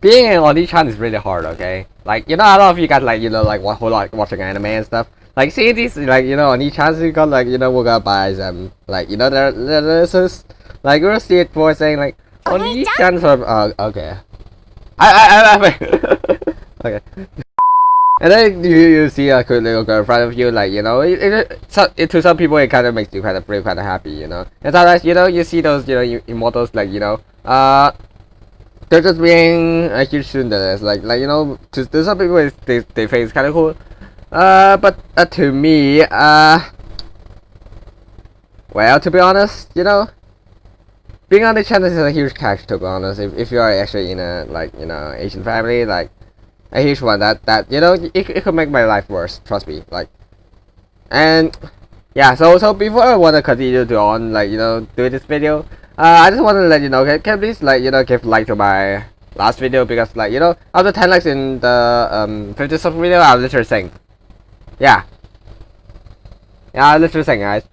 being an onii-chan is really hard, okay? Like, you know, a lot of you guys, like, you know, like, whole lot watching anime and stuff. Like, seeing these, like, you know, onii-chans, you got, like, you know, we gotta buy them. Like, you know, there's this, like, we'll see it for saying, like, onii-chans from, okay. Okay. And then you see a cute little girl in front of you, like, you know, to some people it kind of makes you kind of feel kind of happy, you know. And sometimes, you know, you see those, you know, immortals, like, you know, they're just being a huge tsundere, like, you know, to some people they think it's kind of cool. But to me, well, to be honest, you know, being on the channel is a huge catch, to be honest. If you are actually in a, like, you know, Asian family, like, a huge one that you know, it could make my life worse, trust me. Like, and yeah, so before I want to continue to on, like, you know, do this video, I just want to let you know, can please, like, you know, give like to my last video, because, like, you know, after 10 likes in the 50 sub video, I'll literally sing. Yeah, I'll literally sing, guys.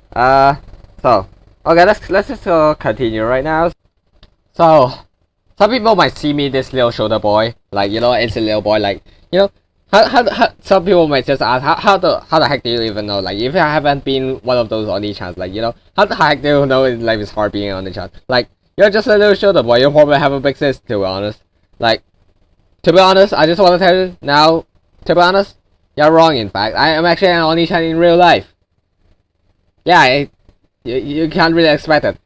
So okay, let's just continue right now. So some people might see me this little shoulder boy, like, you know, it's a little boy, like, you know, how some people might just ask, how the heck do you even know, like, if I haven't been one of those onii-chans, like, you know, how the heck do you know life is hard being on onii-chan? Like, you're just a little shoulder boy, you probably have a big sis, to be honest. Like, to be honest, I just want to tell you now, to be honest, you're wrong. In fact, I am actually an onii-chan in real life. Yeah, you can't really expect it.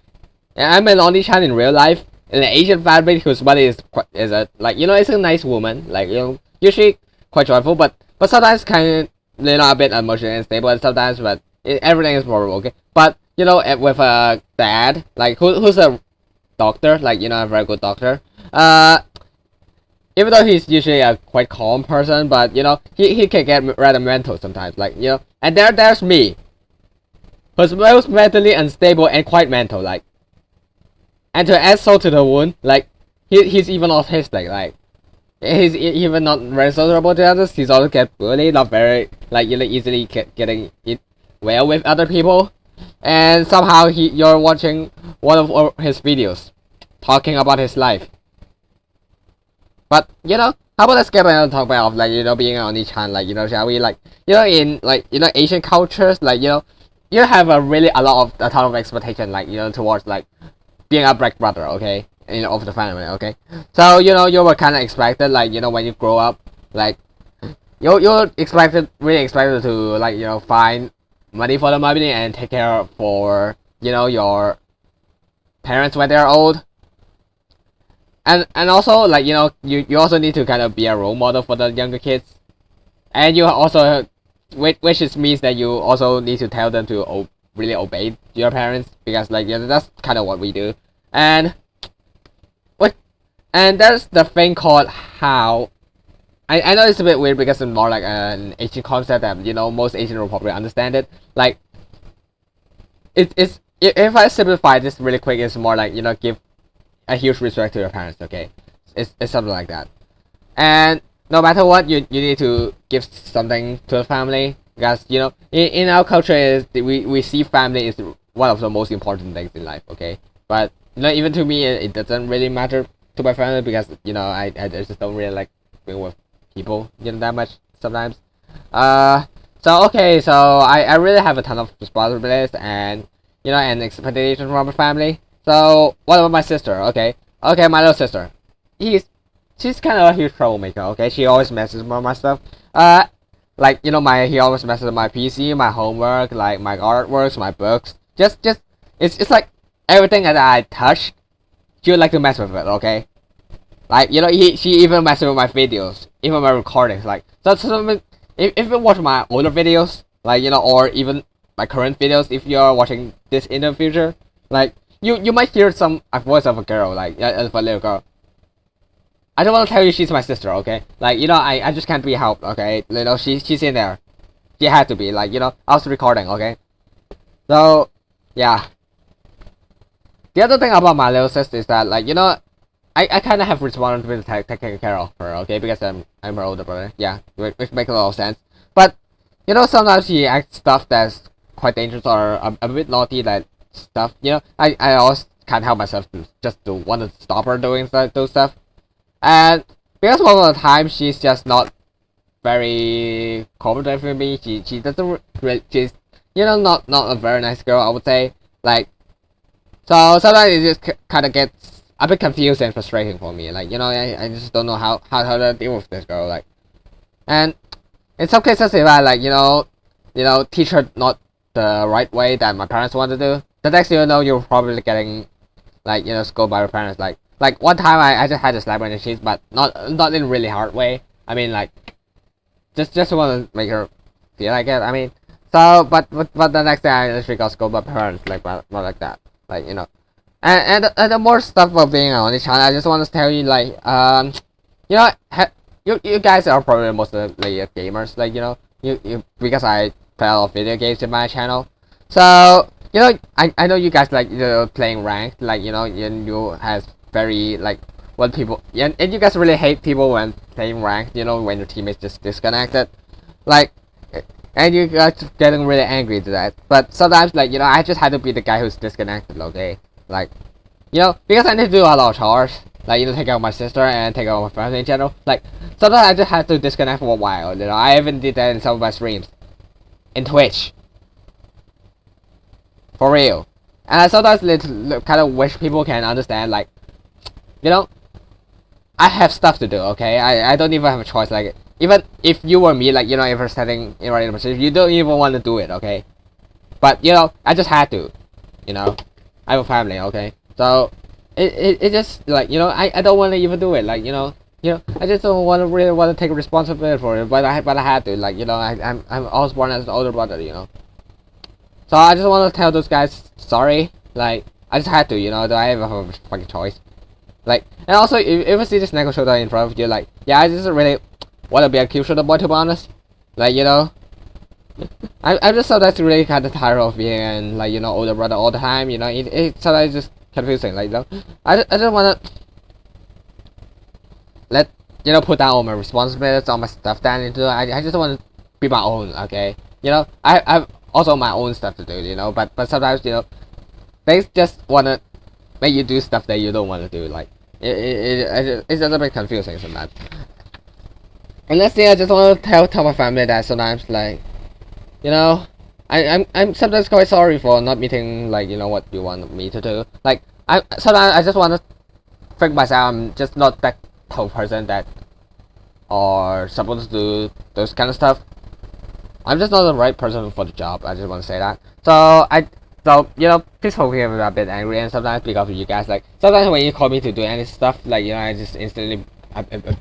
I'm an onii-chan in real life, in an Asian family whose mother is a, like, you know, it's a nice woman, like, you know, usually quite joyful, but sometimes kind of, you know, a bit emotionally unstable, and sometimes, but everything is horrible, okay? But, you know, with a dad, like, who's a doctor, like, you know, a very good doctor, even though he's usually a quite calm person, but, you know, he can get rather mental sometimes, like, you know, and there's me, who's most mentally unstable and quite mental, like. And to add salt to the wound, like, he's even autistic, like, he's even not very sociable to others, he's also get bullied, not very, like, you know, easily getting it well with other people, and somehow you're watching one of his videos, talking about his life. But, you know, how about let's get on talk about, like, you know, being an onii-chan, like, you know, shall we, like, you know, in, like, you know, Asian cultures, like, you know, you have a ton of expectation, like, you know, towards, like, being a black brother, okay, you know, of the family, okay. So, you know, you were kind of expected, like, you know, when you grow up, like, you're really expected to, like, you know, find money for the family and take care for, you know, your parents when they're old, and also, like, you know, you also need to kind of be a role model for the younger kids, and you also, which means that you also need to tell them to really obey your parents, because, like, you know, that's kind of what we do. And there's the thing called how, I know it's a bit weird because it's more like an Asian concept that, you know, most Asians will probably understand it. Like, it's if I simplify this really quick, it's more like, you know, give a huge respect to your parents, okay? It's something like that. And no matter what, you need to give something to the family, because, you know, in our culture is we see family is one of the most important things in life, okay? But, you know, even to me, it doesn't really matter to my family, because, you know, I just don't really like being with people, you know, that much sometimes. So okay, so I really have a ton of responsibilities and, you know, and expectations from my family. So what about my sister? Okay, my little sister, she's kind of a huge troublemaker, okay? She always messes with my stuff. Like, you know, he always messes with my PC, my homework, like, my artworks, my books. It's like everything that I touch, she would like to mess with it, okay? Like, you know, she even messes with my videos, even my recordings, like, so if you watch my older videos, like, you know, or even my current videos, if you're watching this in the future, like, you might hear a voice of a girl, like, of a little girl. I don't want to tell you she's my sister, okay? Like, you know, I just can't be helped, okay? You know, she's in there. She had to be, like, you know, I was recording, okay? So, yeah. The other thing about my little sister is that, like, you know, I kind of have responsibility to taking care of her, okay? Because I'm her older brother, yeah, which makes a lot of sense. But, you know, sometimes she acts stuff that's quite dangerous or a bit naughty, like, stuff, you know? I always can't help myself to want to stop her doing those stuff. And because most of the time she's just not very cooperative with me. She doesn't really, she's not a very nice girl, I would say. Like, so sometimes it just kind of gets a bit confused and frustrating for me. Like, I just don't know how to deal with this girl. Like, and in some cases, if I like teach her not the right way that my parents want to do, the next thing you know, you're probably getting like scolded by your parents. Like one time I just had to slap her in the cheeks, but not in a really hard way. I mean, like just want to make her feel like it. I mean, so but the next day I literally got scolded by parents, like not like that. Like, and the more stuff about being on this channel, I just want to tell you, like, you guys are probably mostly gamers, like, you because I play a lot of video games in my channel. So I know you guys like playing ranked, like you has very like when people and you guys really hate people when playing ranked, when your teammates just disconnected, like, and you guys getting really angry to that. But sometimes, like, I just had to be the guy who's disconnected, okay? Like, because I need to do a lot of chores, like, take care of my sister and take care of my family in general. Like, sometimes I just had to disconnect for a while, I even did that in some of my streams. In Twitch. For real. And I sometimes kind of wish people can understand, like, I have stuff to do, okay? I don't even have a choice, like, even if you were me, like, if you're standing in right in a position, you don't even want to do it, okay? But, I just had to, I have a family, okay? So, it just, like, I don't want to even do it, like, I just don't really want to take responsibility for it, but I had to, like, I was born as an older brother, So I just want to tell those guys, sorry, like, I just had to, do I have a fucking choice? Like, and also, if you see this Neko showdown in front of you, like, yeah, I just really want to be a cute shooter boy, to be honest. Like, I'm just sometimes really kind of tired of being, like, older brother all the time, it's sometimes just confusing, like, I just want to let, put down all my responsibilities, all my stuff down into, I just want to be my own, okay? I've also my own stuff to do, but sometimes, they just want to make you do stuff that you don't want to do, like, it's a little bit confusing sometimes. And let's see, I just want to tell my family that sometimes, like, I'm sometimes quite sorry for not meeting, like, what you want me to do. Like, sometimes I just want to think myself, I'm just not that type of person that are supposed to do those kind of stuff. I'm just not the right person for the job, I just want to say that. So, please forgive me a bit angry, and sometimes because of you guys, like, sometimes when you call me to do any stuff, like, I just instantly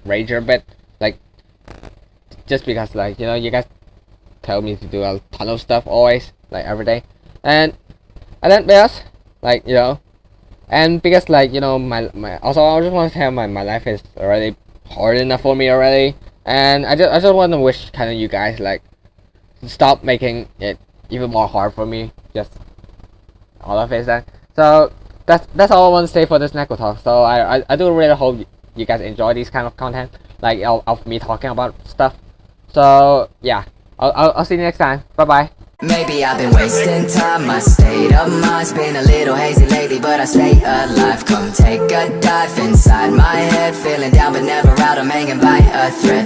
rage a bit, like, just because, like, you guys tell me to do a ton of stuff always, like, every day, and then because, like, and because, like, my also I just want to tell my life is already hard enough for me already, and I just want to wish kind of you guys, like, stop making it even more hard for me, just all of it. That. So that's all I want to say for this Neko talk. So I do really hope you guys enjoy these kind of content, like of me talking about stuff. So yeah, I'll see you next time. Bye bye. Maybe I've been wasting time, my state of mind's been a little hazy lately, but I stay alive. Come take a dive inside my head, feeling down but never out, I'm hanging by a thread.